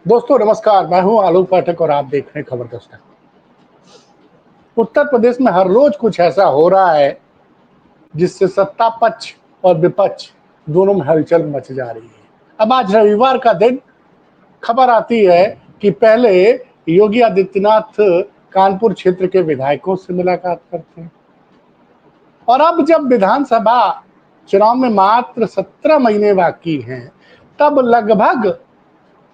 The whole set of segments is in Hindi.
दोस्तों नमस्कार, मैं हूं आलोक पाठक और आप देख रहे हैं खबर दस्तक। उत्तर प्रदेश में हर रोज कुछ ऐसा हो रहा है जिससे सत्ता पक्ष और विपक्ष दोनों में हलचल मच जा रही है। अब आज रविवार का दिन खबर आती है कि पहले योगी आदित्यनाथ कानपुर क्षेत्र के विधायकों से मुलाकात करते हैं और अब जब विधानसभा चुनाव में मात्र 17 महीने बाकी हैं, तब लगभग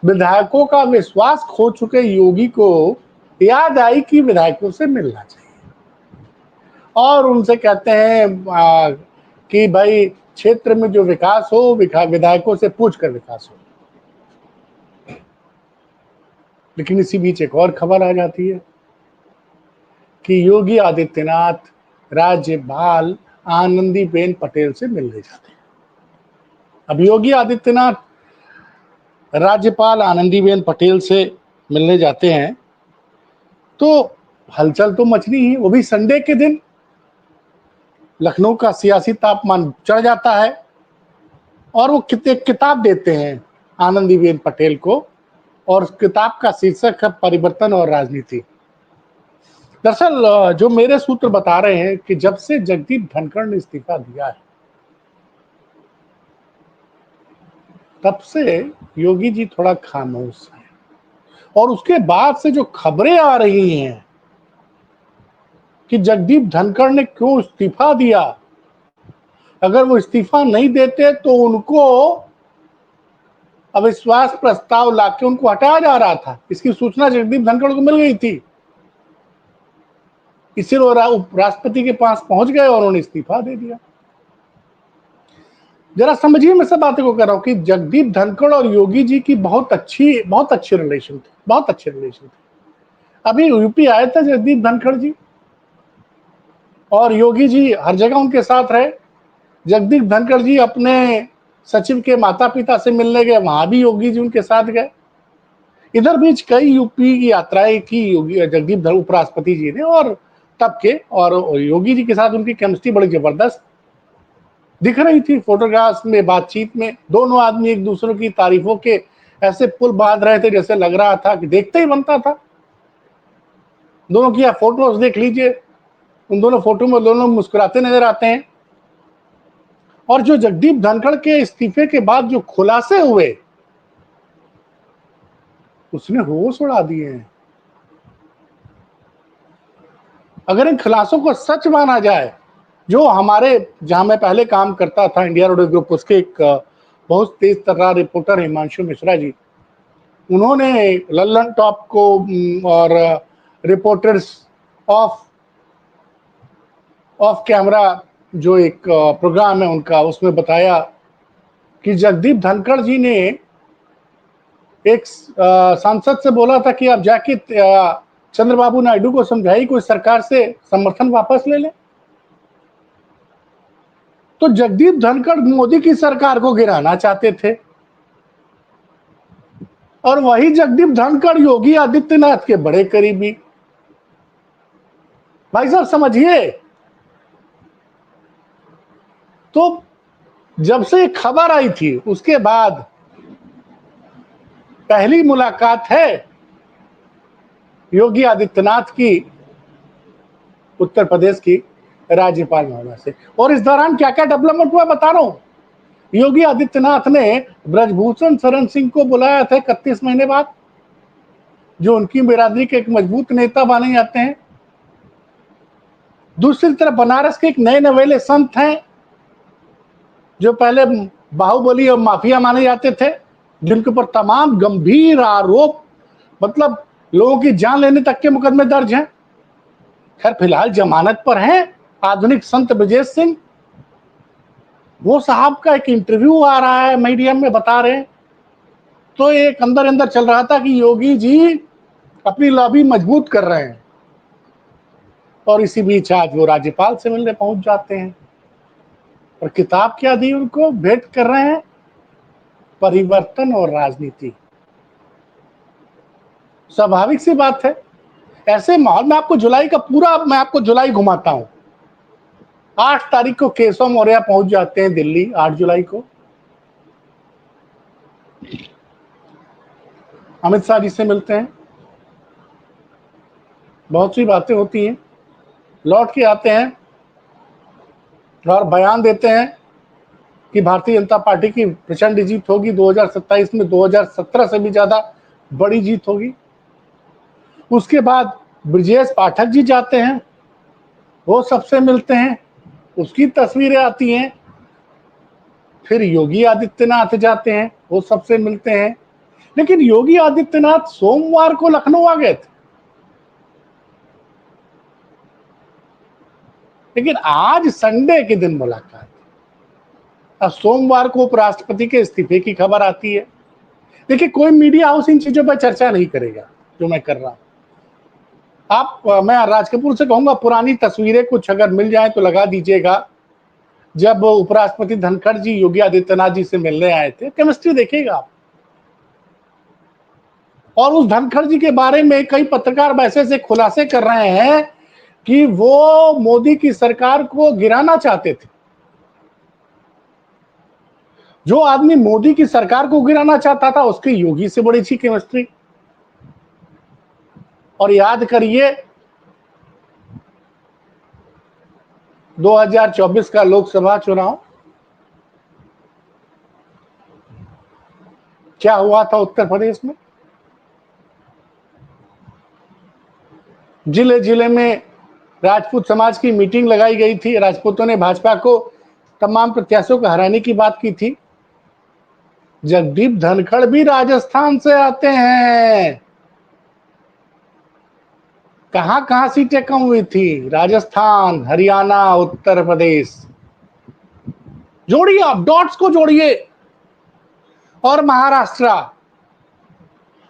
विधायकों का विश्वास खो चुके योगी को याद आई कि विधायकों से मिलना चाहिए और उनसे कहते हैं कि भाई क्षेत्र में जो विकास हो विधायकों से पूछ कर विकास हो। लेकिन इसी बीच एक और खबर आ जाती है कि योगी आदित्यनाथ राज्यपाल आनंदीबेन पटेल से मिलने जाते हैं। अब योगी आदित्यनाथ राज्यपाल आनंदीबेन पटेल से मिलने जाते हैं तो हलचल तो मचनी ही, वो भी संडे के दिन। लखनऊ का सियासी तापमान चढ़ जाता है और वो किताब देते हैं आनंदीबेन पटेल को और उस किताब का शीर्षक है परिवर्तन और राजनीति। दरअसल जो मेरे सूत्र बता रहे हैं कि जब से जगदीप धनखड़ ने इस्तीफा दिया है तब से योगी जी थोड़ा खामोश है और उसके बाद से जो खबरें आ रही हैं कि जगदीप धनखड़ ने क्यों इस्तीफा दिया, अगर वो इस्तीफा नहीं देते तो उनको अविश्वास प्रस्ताव लाके उनको हटाया जा रहा था, इसकी सूचना जगदीप धनखड़ को मिल गई थी। इसलिए वो राष्ट्रपति के पास पहुंच गए और उन्होंने इस्तीफा दे दिया। जरा समझिए, मैं सब बातें को कर रहा हूं कि जगदीप धनखड़ और योगी जी की बहुत अच्छे रिलेशन थे, बहुत अच्छे रिलेशन थे। अभी यूपी आए थे जगदीप धनखड़ जी और योगी जी हर जगह उनके साथ रहे। जगदीप धनखड़ जी अपने सचिव के माता पिता से मिलने गए, वहां भी योगी जी उनके साथ गए। इधर बीच कई यूपी की यात्राएं की योगी जगदीप उपराष्ट्रपति जी ने और तब के और योगी जी के साथ उनकी केमिस्ट्री बड़ी जबरदस्त दिख रही थी। फोटोग्राफ्स में, बातचीत में दोनों आदमी एक दूसरे की तारीफों के ऐसे पुल बांध रहे थे जैसे लग रहा था कि देखते ही बनता था। दोनों की आप फोटोज देख लीजिए, उन दोनों फोटो में दोनों मुस्कुराते नजर आते हैं। और जो जगदीप धनखड़ के इस्तीफे के बाद जो खुलासे हुए उसने होश उड़ा दिए हैं। अगर इन खुलासों को सच माना जाए, जो हमारे जहां मैं पहले काम करता था इंडिया रोड ग्रुप, उसके एक बहुत तेज तर्रार रिपोर्टर हिमांशु मिश्रा जी, उन्होंने लल्लन टॉप को और रिपोर्टर्स ऑफ ऑफ कैमरा जो एक प्रोग्राम है उनका, उसमें बताया कि जगदीप धनखड़ जी ने एक सांसद से बोला था कि आप जाके चंद्रबाबू नायडू को समझाइए कोई सरकार से समर्थन वापस ले ले। तो जगदीप धनखड़ मोदी की सरकार को गिराना चाहते थे और वही जगदीप धनखड़ योगी आदित्यनाथ के बड़े करीबी। भाई साहब समझिए, तो जब से खबर आई थी उसके बाद पहली मुलाकात है योगी आदित्यनाथ की उत्तर प्रदेश की राज्यपाल महोदया से। और इस दौरान क्या क्या डेवलपमेंट हुआ बता रहा हूं। योगी आदित्यनाथ ने ब्रजभूषण शरण सिंह को बुलाया था 31 महीने बाद, जो उनकी बिरादरी के एक मजबूत नेता माने जाते हैं। दूसरी तरफ बनारस के एक नए नवेले संत हैं जो पहले बाहुबली और माफिया माने जाते थे, जिनके ऊपर तमाम गंभीर आरोप, मतलब लोगों की जान लेने तक के मुकदमे दर्ज हैं। खैर फिलहाल जमानत पर हैं आधुनिक संत ब्रजेश सिंह। वो साहब का एक इंटरव्यू आ रहा है, मीडिया में बता रहे हैं, तो एक अंदर अंदर चल रहा था कि योगी जी अपनी लॉबी मजबूत कर रहे हैं। और इसी बीच आज वो राज्यपाल से मिलने पहुंच जाते हैं और किताब क्या दी उनको, भेंट कर रहे हैं परिवर्तन और राजनीति। स्वाभाविक सी बात है, ऐसे माहौल में आपको जुलाई का पूरा, मैं आपको जुलाई घुमाता हूं। 8 तारीख को केशव मौर्य पहुंच जाते हैं दिल्ली, 8 जुलाई को। अमित शाह जी से मिलते हैं, बहुत सी बातें होती हैं, लौट के आते हैं और बयान देते हैं कि भारतीय जनता पार्टी की प्रचंड जीत होगी 2027 में, 2017 से भी ज्यादा बड़ी जीत होगी। उसके बाद ब्रजेश पाठक जी जाते हैं, वो सबसे मिलते हैं, उसकी तस्वीरें आती हैं। फिर योगी आदित्यनाथ जाते हैं, वो सबसे मिलते हैं। लेकिन योगी आदित्यनाथ सोमवार को लखनऊ आ गए थे, लेकिन आज संडे के दिन मुलाकात। अब सोमवार को उपराष्ट्रपति के इस्तीफे की खबर आती है। देखिए, कोई मीडिया हाउस इन चीजों पर चर्चा नहीं करेगा जो मैं कर रहा हूं। मैं राज कपूर से कहूंगा, पुरानी तस्वीरें कुछ अगर मिल जाए तो लगा दीजिएगा। जब उपराष्ट्रपति धनखड़ जी योगी आदित्यनाथ जी से मिलने आए थे, केमिस्ट्री देखिएगा आप। और उस धनखड़ जी के बारे में कई पत्रकार वैसे ऐसे खुलासे कर रहे हैं कि वो मोदी की सरकार को गिराना चाहते थे। जो आदमी मोदी की सरकार को गिराना चाहता था, उसकी योगी से बड़ी थी केमिस्ट्री। और याद करिए, 2024 का लोकसभा चुनाव क्या हुआ था उत्तर प्रदेश में। जिले जिले में राजपूत समाज की मीटिंग लगाई गई थी। राजपूतों ने भाजपा को तमाम प्रत्याशियों को हराने की बात की थी। जगदीप धनखड़ भी राजस्थान से आते हैं। कहां कहां सीटें कम हुई थी? राजस्थान, हरियाणा, उत्तर प्रदेश। जोड़िए, आप डॉट्स को जोड़िए। और महाराष्ट्र।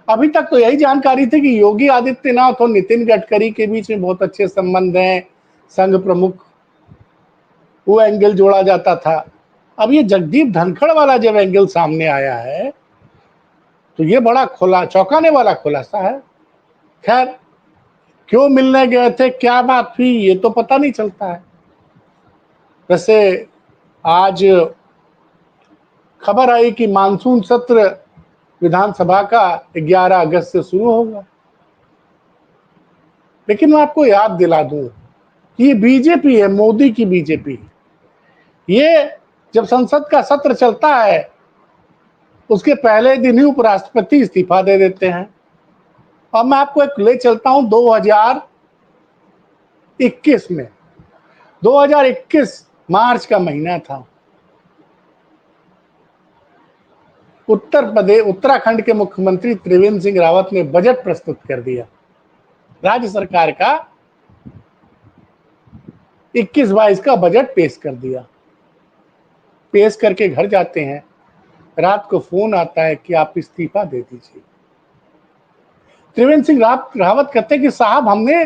अभी तक तो यही जानकारी थी कि योगी आदित्यनाथ और नितिन गडकरी के बीच में बहुत अच्छे संबंध हैं, संघ प्रमुख, वो एंगल जोड़ा जाता था। अब ये जगदीप धनखड़ वाला जब एंगल सामने आया है, तो ये बड़ा चौंकाने वाला खुलासा है। खैर, क्यों मिलने गए थे, क्या बात हुई, ये तो पता नहीं चलता है। वैसे आज खबर आई कि मानसून सत्र विधानसभा का 11 अगस्त से शुरू होगा। लेकिन मैं आपको याद दिला दूं कि ये बीजेपी है, मोदी की बीजेपी। ये जब संसद का सत्र चलता है, उसके पहले दिन ही उपराष्ट्रपति इस्तीफा दे देते हैं। और मैं आपको एक ले चलता हूं 2021 में। 2021 मार्च का महीना था। उत्तराखंड के मुख्यमंत्री त्रिवेंद्र सिंह रावत ने बजट प्रस्तुत कर दिया। राज्य सरकार का 21-22 का बजट पेश कर दिया। पेश करके घर जाते हैं, रात को फोन आता है कि आप इस्तीफा दे दीजिए। त्रिवेंद्र सिंह रावत कहते हैं कि साहब, हमने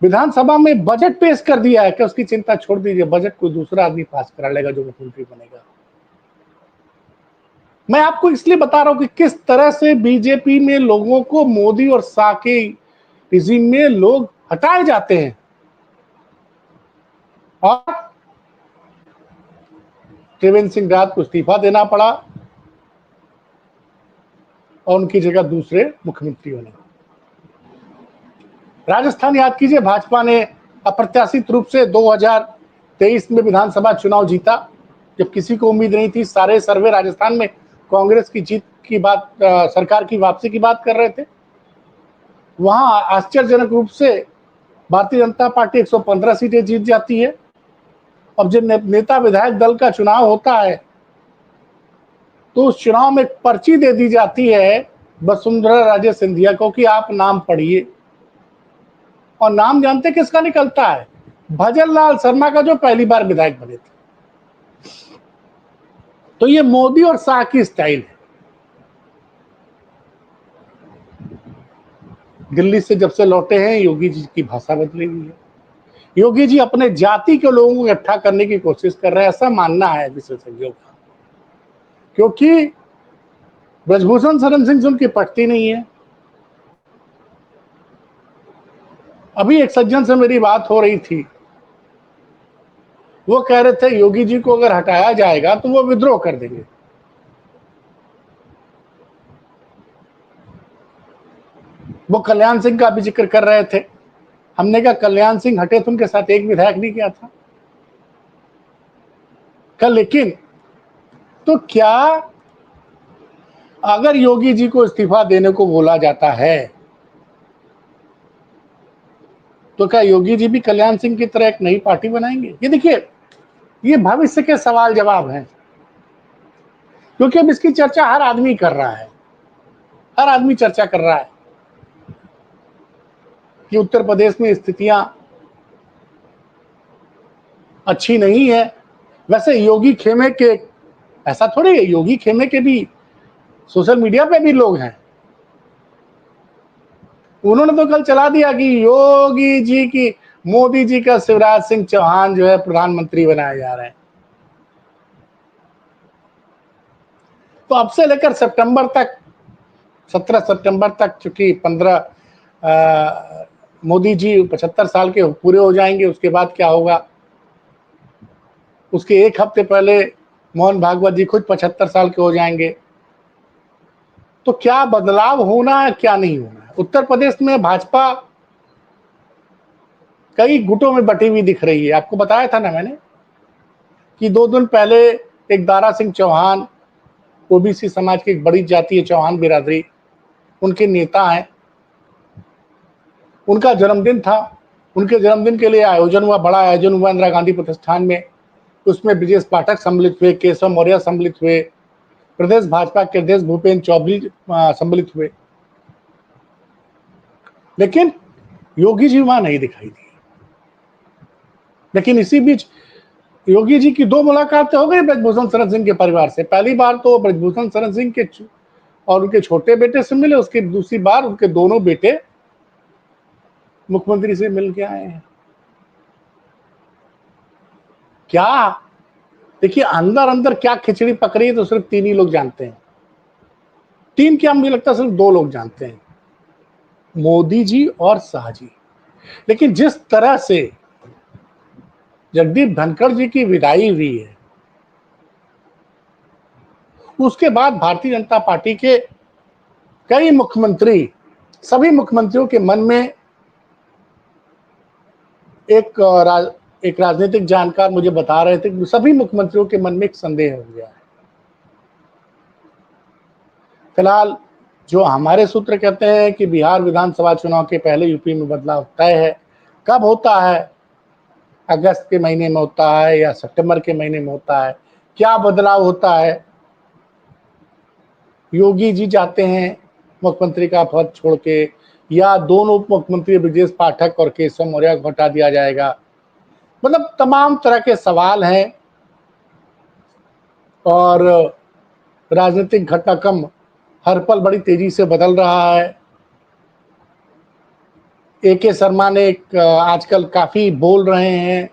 विधानसभा में बजट पेश कर दिया है। कि उसकी चिंता छोड़ दीजिए, बजट कोई दूसरा आदमी पास करा लेगा जो मुख्यमंत्री बनेगा। मैं आपको इसलिए बता रहा हूं कि किस तरह से बीजेपी में लोगों को मोदी और शाह के रिजीम में लोग हटाए जाते हैं। और त्रिवेंद्र सिंह रावत को इस्तीफा देना पड़ा और उनकी जगह दूसरे मुख्यमंत्री बने। राजस्थान याद कीजिए, भाजपा ने अप्रत्याशित रूप से 2023 में विधानसभा चुनाव जीता, जब किसी को उम्मीद नहीं थी। सारे सर्वे राजस्थान में कांग्रेस की जीत की बात, सरकार की वापसी की बात कर रहे थे। वहां आश्चर्यजनक रूप से भारतीय जनता पार्टी 115 सीटें जीत जाती है। अब जब नेता विधायक दल का चुनाव होता है, तो उस चुनाव में पर्ची दे दी जाती है वसुंधरा राजे सिंधिया को कि आप नाम पढ़िए। और नाम जानते किसका निकलता है? भजन लाल शर्मा का, जो पहली बार विधायक बने थे। तो ये मोदी और शाह की स्टाइल है। दिल्ली से जब से लौटे हैं, योगी जी की भाषा बदली हुई है। योगी जी अपने जाति के लोगों को इकट्ठा करने की कोशिश कर रहे हैं, ऐसा मानना है विशेषज्ञों का। क्योंकि ब्रजभूषण शरण सिंह से उनकी पटती नहीं है। अभी एक सज्जन से मेरी बात हो रही थी, वो कह रहे थे योगी जी को अगर हटाया जाएगा तो वो विद्रोह कर देंगे। वो कल्याण सिंह का भी जिक्र कर रहे थे। हमने कहा कल्याण सिंह हटे तो उनके साथ एक विधायक नहीं किया था कल। लेकिन तो क्या अगर योगी जी को इस्तीफा देने को बोला जाता है तो क्या योगी जी भी कल्याण सिंह की तरह एक नई पार्टी बनाएंगे? ये देखिए, ये भविष्य के सवाल जवाब हैं, क्योंकि अब इसकी चर्चा हर आदमी कर रहा है। हर आदमी चर्चा कर रहा है कि उत्तर प्रदेश में स्थितियां अच्छी नहीं है। वैसे योगी खेमे के, ऐसा थोड़ी है, योगी खेमे के भी सोशल मीडिया पे भी लोग हैं। उन्होंने तो कल चला दिया कि योगी जी की, मोदी जी का शिवराज सिंह चौहान जो है प्रधानमंत्री बनाए जा रहे हैं। तो अब से लेकर सितंबर तक, 17 सितंबर तक, चूंकि 15 मोदी जी 75 साल के पूरे हो जाएंगे, उसके बाद क्या होगा? उसके एक हफ्ते पहले मोहन भागवत जी खुद 75 साल के हो जाएंगे। तो क्या बदलाव होना है, क्या नहीं होना है? उत्तर प्रदेश में भाजपा कई गुटों में बटी हुई दिख रही है। आपको बताया था ना मैंने कि 2 दिन पहले एक दारा सिंह चौहान, ओबीसी समाज की एक बड़ी जाति है चौहान बिरादरी, उनके नेता हैं, उनका जन्मदिन था। उनके जन्मदिन के लिए आयोजन हुआ, बड़ा आयोजन हुआ इंदिरा गांधी प्रतिष्ठान में। उसमें ब्रजेश पाठक सम्मिलित हुए, केशव मौर्य सम्मिलित हुए, प्रदेश भाजपा के अध्यक्ष भूपेन्द्र चौधरी सम्मिलित हुए, लेकिन योगी जी वहां नहीं दिखाई दी। लेकिन इसी बीच योगी जी की 2 मुलाकातें हो गई ब्रजभूषण शरण सिंह के परिवार से। पहली बार तो ब्रजभूषण शरण सिंह के और उनके छोटे बेटे से मिले, उसकी दूसरी बार उनके दोनों बेटे मुख्यमंत्री से मिल के आए हैं। क्या देखिए, अंदर अंदर क्या खिचड़ी पक रही है तो सिर्फ 3 ही लोग जानते हैं। 3 क्या, मुझे लगता है सिर्फ 2 लोग जानते हैं, मोदी जी और शाह जी। लेकिन जिस तरह से जगदीप धनखड़ जी की विदाई हुई है, उसके बाद भारतीय जनता पार्टी के कई मुख्यमंत्री, सभी मुख्यमंत्रियों के मन में एक राजनीतिक जानकार मुझे बता रहे थे कि सभी मुख्यमंत्रियों के मन में एक संदेह हो गया है। फिलहाल जो हमारे सूत्र कहते हैं कि बिहार विधानसभा चुनाव के पहले यूपी में बदलाव तय है। कब होता है? अगस्त के महीने में होता है या सितंबर के महीने में होता है? क्या बदलाव होता है? योगी जी चाहते हैं मुख्यमंत्री का पद छोड़ के, या दोनों उप मुख्यमंत्री ब्रजेश पाठक और केशव मौर्य को हटा दिया जाएगा? मतलब तमाम तरह के सवाल हैं और राजनीतिक घटनाक्रम हर पल बड़ी तेजी से बदल रहा है। AK शर्मा ने आजकल काफी बोल रहे हैं,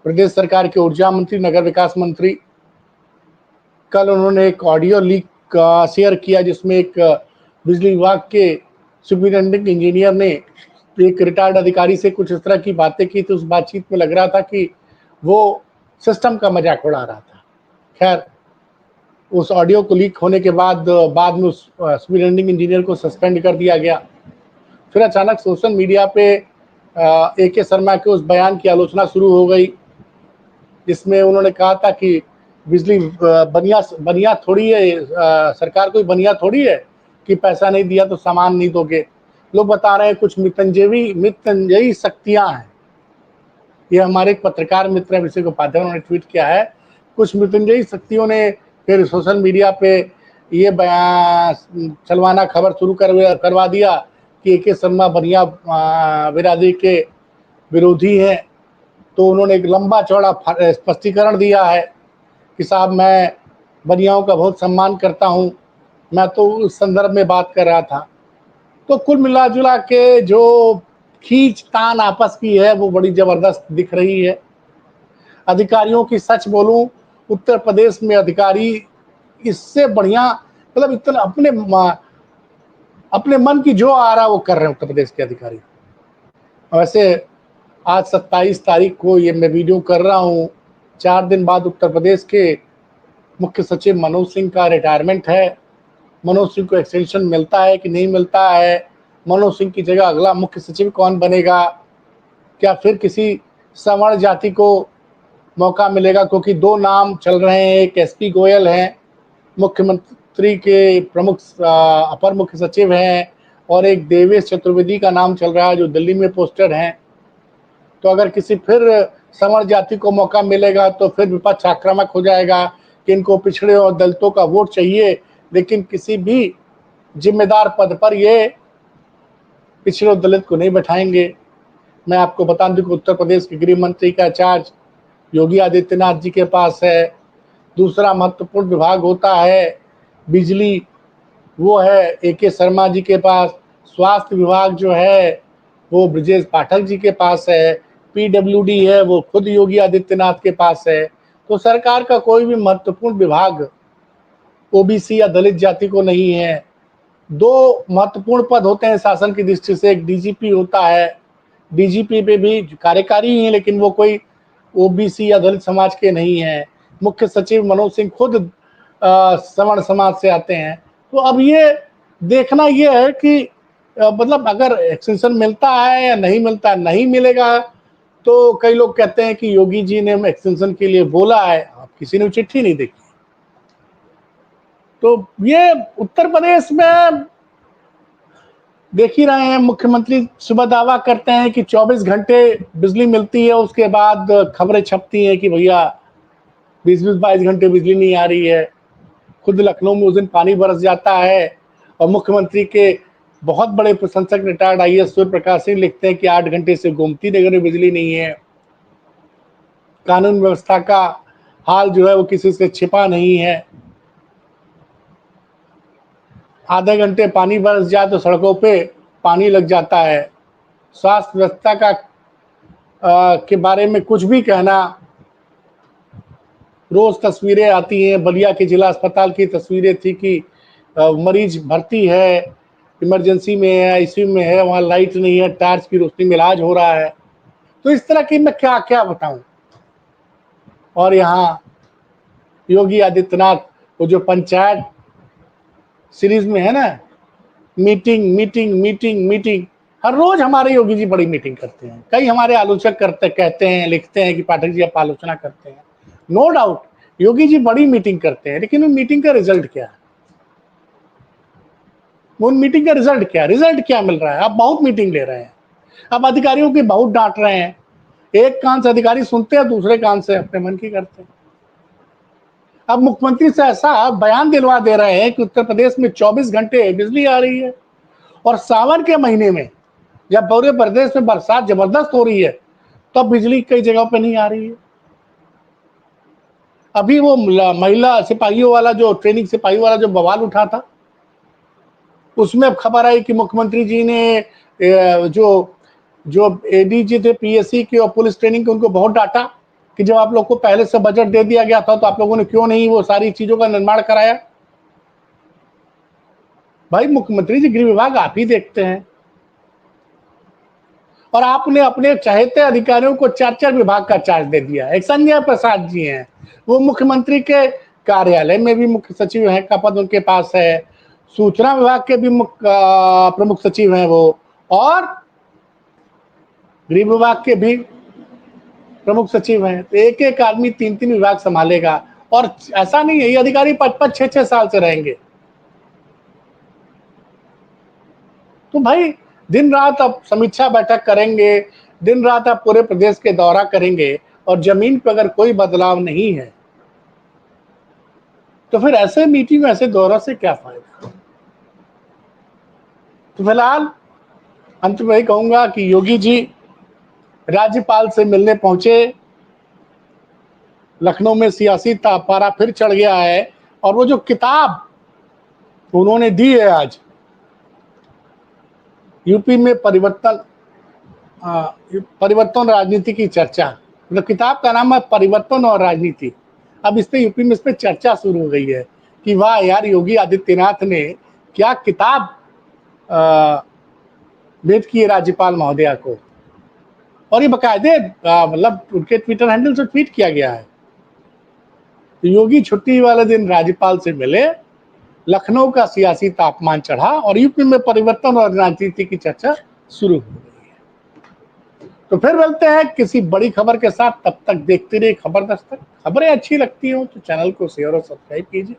प्रदेश सरकार के ऊर्जा मंत्री, नगर विकास मंत्री। कल उन्होंने एक ऑडियो लीक शेयर किया जिसमें एक बिजली विभाग के सुपरिटेंडेंट इंजीनियर ने एक रिटायर्ड अधिकारी से कुछ इस तरह की बातें की, तो उस बातचीत में लग रहा था कि वो सिस्टम का मजाक उड़ा रहा था। खैर, उस ऑडियो को लीक होने के बाद में उस सुपरिटेंडिंग इंजीनियर को सस्पेंड कर दिया गया। फिर अचानक सोशल मीडिया पे AK शर्मा के उस बयान की आलोचना शुरू हो गई, जिसमें उन्होंने कहा था कि बिजली बनिया थोड़ी है, सरकार कोई बनिया थोड़ी है कि पैसा नहीं दिया तो सामान नहीं दोगे। लोग बता रहे हैं कुछ मितंजयी शक्तियां हैं। ये हमारे एक पत्रकार मित्र अभिषेक उपाध्याय उन्होंने ट्वीट किया है, कुछ मृत्युंजयी शक्तियों ने फिर सोशल मीडिया पे ये बयान चलवाना, खबर शुरू करवा दिया कि AK शर्मा बनिया बिरादरी के विरोधी हैं। तो उन्होंने एक लंबा चौड़ा स्पष्टीकरण दिया है कि साहब, मैं बनियाओं का बहुत सम्मान करता हूं, मैं तो उस संदर्भ में बात कर रहा था। तो कुल मिला जुला के जो खींच तान आपस की है वो बड़ी जबरदस्त दिख रही है। अधिकारियों की सच बोलूं, उत्तर प्रदेश में अधिकारी इससे बढ़िया, मतलब इतना अपने मन की जो आ रहा है वो कर रहे हैं उत्तर प्रदेश के अधिकारी। वैसे आज 27 तारीख को ये मैं वीडियो कर रहा हूँ, 4 दिन बाद उत्तर प्रदेश के मुख्य सचिव मनोज सिंह का रिटायरमेंट है। मनोज सिंह को एक्सटेंशन मिलता है कि नहीं मिलता है, मनोज सिंह की जगह अगला मुख्य सचिव कौन बनेगा, क्या फिर किसी सवर्ण जाति को मौका मिलेगा, क्योंकि दो नाम चल रहे हैं, एक एसपी गोयल हैं, मुख्यमंत्री के प्रमुख अपर मुख्य सचिव हैं, और एक देवेश चतुर्वेदी का नाम चल रहा है जो दिल्ली में पोस्टेड हैं। तो अगर किसी फिर सवर्ण जाति को मौका मिलेगा तो फिर विपक्ष आक्रामक हो जाएगा कि इनको पिछड़े और दलितों का वोट चाहिए, लेकिन किसी भी जिम्मेदार पद पर ये पिछड़े और दलित को नहीं बैठाएंगे। मैं आपको बता दूं कि उत्तर प्रदेश के गृह मंत्री का चार्ज योगी आदित्यनाथ जी के पास है। दूसरा महत्वपूर्ण विभाग होता है बिजली, वो है ए.के. शर्मा जी के पास। स्वास्थ्य विभाग जो है वो ब्रजेश पाठक जी के पास है। पीडब्ल्यूडी है वो खुद योगी आदित्यनाथ के पास है। तो सरकार का कोई भी महत्वपूर्ण विभाग ओबीसी या दलित जाति को नहीं है। दो महत्वपूर्ण पद होते हैं शासन की दृष्टि से, एक डीजीपी होता है, डीजीपी पे भी कार्यकारी ही है लेकिन वो कोई ओबीसी या दलित समाज के नहीं है। मुख्य सचिव मनोज सिंह खुद सवर्ण समाज से आते हैं। तो अब ये देखना ये है कि मतलब अगर एक्सटेंशन मिलता है या नहीं मिलता, नहीं मिलेगा तो कई लोग कहते हैं कि योगी जी ने एक्सटेंशन के लिए बोला है, अब किसी ने चिट्ठी नहीं देखी। तो ये उत्तर प्रदेश में देख ही रहे हैं, मुख्यमंत्री सुबह दावा करते हैं कि 24 घंटे बिजली मिलती है, उसके बाद खबरें छपती हैं कि भैया 20-22 घंटे बिजली नहीं आ रही है। खुद लखनऊ में उस दिन पानी बरस जाता है और मुख्यमंत्री के बहुत बड़े प्रशंसक रिटायर्ड आईएएस सूर्य प्रकाश सिंह लिखते हैं कि 8 घंटे से गोमती नगर में बिजली नहीं है। कानून व्यवस्था का हाल जो है वो किसी से छिपा नहीं है। आधे घंटे पानी बरस जाए तो सड़कों पे पानी लग जाता है। स्वास्थ्य व्यवस्था का के बारे में कुछ भी कहना, रोज तस्वीरें आती हैं, बलिया के जिला अस्पताल की तस्वीरें थी कि मरीज भर्ती है, इमरजेंसी में है, आईसीयू में है, वहाँ लाइट नहीं है, टार्च की रोशनी में इलाज हो रहा है। तो इस तरह की मैं क्या क्या बताऊं। और यहाँ योगी आदित्यनाथ वो जो पंचायत सीरीज में है ना, मीटिंग मीटिंग मीटिंग मीटिंग, हर रोज हमारे योगी जी बड़ी मीटिंग करते हैं। कई हमारे आलोचक करते कहते हैं, लिखते हैं कि पाठक जी आप आलोचना करते हैं। नो डाउट योगी जी बड़ी मीटिंग करते हैं, लेकिन उन मीटिंग का रिजल्ट क्या है? उन मीटिंग का रिजल्ट क्या मिल रहा है? आप बहुत मीटिंग ले रहे हैं, आप अधिकारियों की बहुत डांट रहे हैं। एक कान से अधिकारी सुनते हैं, दूसरे कान से अपने मन की करते हैं। अब मुख्यमंत्री से ऐसा बयान दिलवा दे रहे हैं कि उत्तर प्रदेश में 24 घंटे बिजली आ रही है, और सावन के महीने में जब पूरे प्रदेश में बरसात जबरदस्त हो रही है तब बिजली कई जगहों पर नहीं आ रही है। अभी वो महिला सिपाहियों वाला जो ट्रेनिंग सिपाही वाला जो बवाल उठा था, उसमें खबर आई कि मुख्यमंत्री जी ने जो जो एडीजी थे पीएससी के और पुलिस ट्रेनिंग के, उनको बहुत डांटा कि जब आप लोग को पहले से बजट दे दिया गया था तो आप लोगों ने क्यों नहीं वो सारी चीजों का निर्माण कराया। भाई मुख्यमंत्री जी गृह विभाग आप ही देखते हैं, और आपने अपने चहेते अधिकारियों को 4-4 विभाग का चार्ज दे दिया। एक संजय प्रसाद जी हैं, वो मुख्यमंत्री के कार्यालय में भी मुख्य सचिव हैं का पद उनके पास है, सूचना विभाग के भी प्रमुख सचिव हैं वो, और गृह विभाग के भी प्रमुख सचिव हैं। तो एक एक आदमी 3-3 विभाग संभालेगा, और ऐसा नहीं है ये अधिकारी 5-5 6-6 साल से रहेंगे। तो भाई दिन रात आप समीक्षा बैठक करेंगे, दिन रात आप पूरे प्रदेश के दौरा करेंगे, और जमीन पर अगर कोई बदलाव नहीं है तो फिर ऐसे मीटिंग ऐसे दौरों से क्या फायदा। तो फिलहाल अंत में कहूंगा कि योगी जी राज्यपाल से मिलने पहुंचे, लखनऊ में सियासी पारा फिर चढ़ गया है, और वो जो किताब उन्होंने दी है आज, यूपी में परिवर्तन राजनीति की चर्चा, मतलब किताब का नाम है परिवर्तन और राजनीति। अब इस पे यूपी में इस पे चर्चा शुरू हो गई है कि वाह यार योगी आदित्यनाथ ने क्या किताब भेंट की है राज्यपाल महोदया को, और ये बकायदे मतलब उनके ट्विटर हैंडल से ट्वीट किया गया है। तो योगी छुट्टी वाले दिन राज्यपाल से मिले लखनऊ का सियासी तापमान चढ़ा और यूपी में परिवर्तन और राजनीति की चर्चा शुरू हो गई है। तो फिर मिलते हैं किसी बड़ी खबर के साथ, तब तक देखते रहिए खबर दस्तक। खबरें अच्छी लगती हो तो चैनल को शेयर और सब्सक्राइब कीजिए,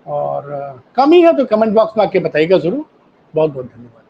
और कमी है तो कमेंट बॉक्स में आके बताइएगा जरूर। बहुत बहुत धन्यवाद।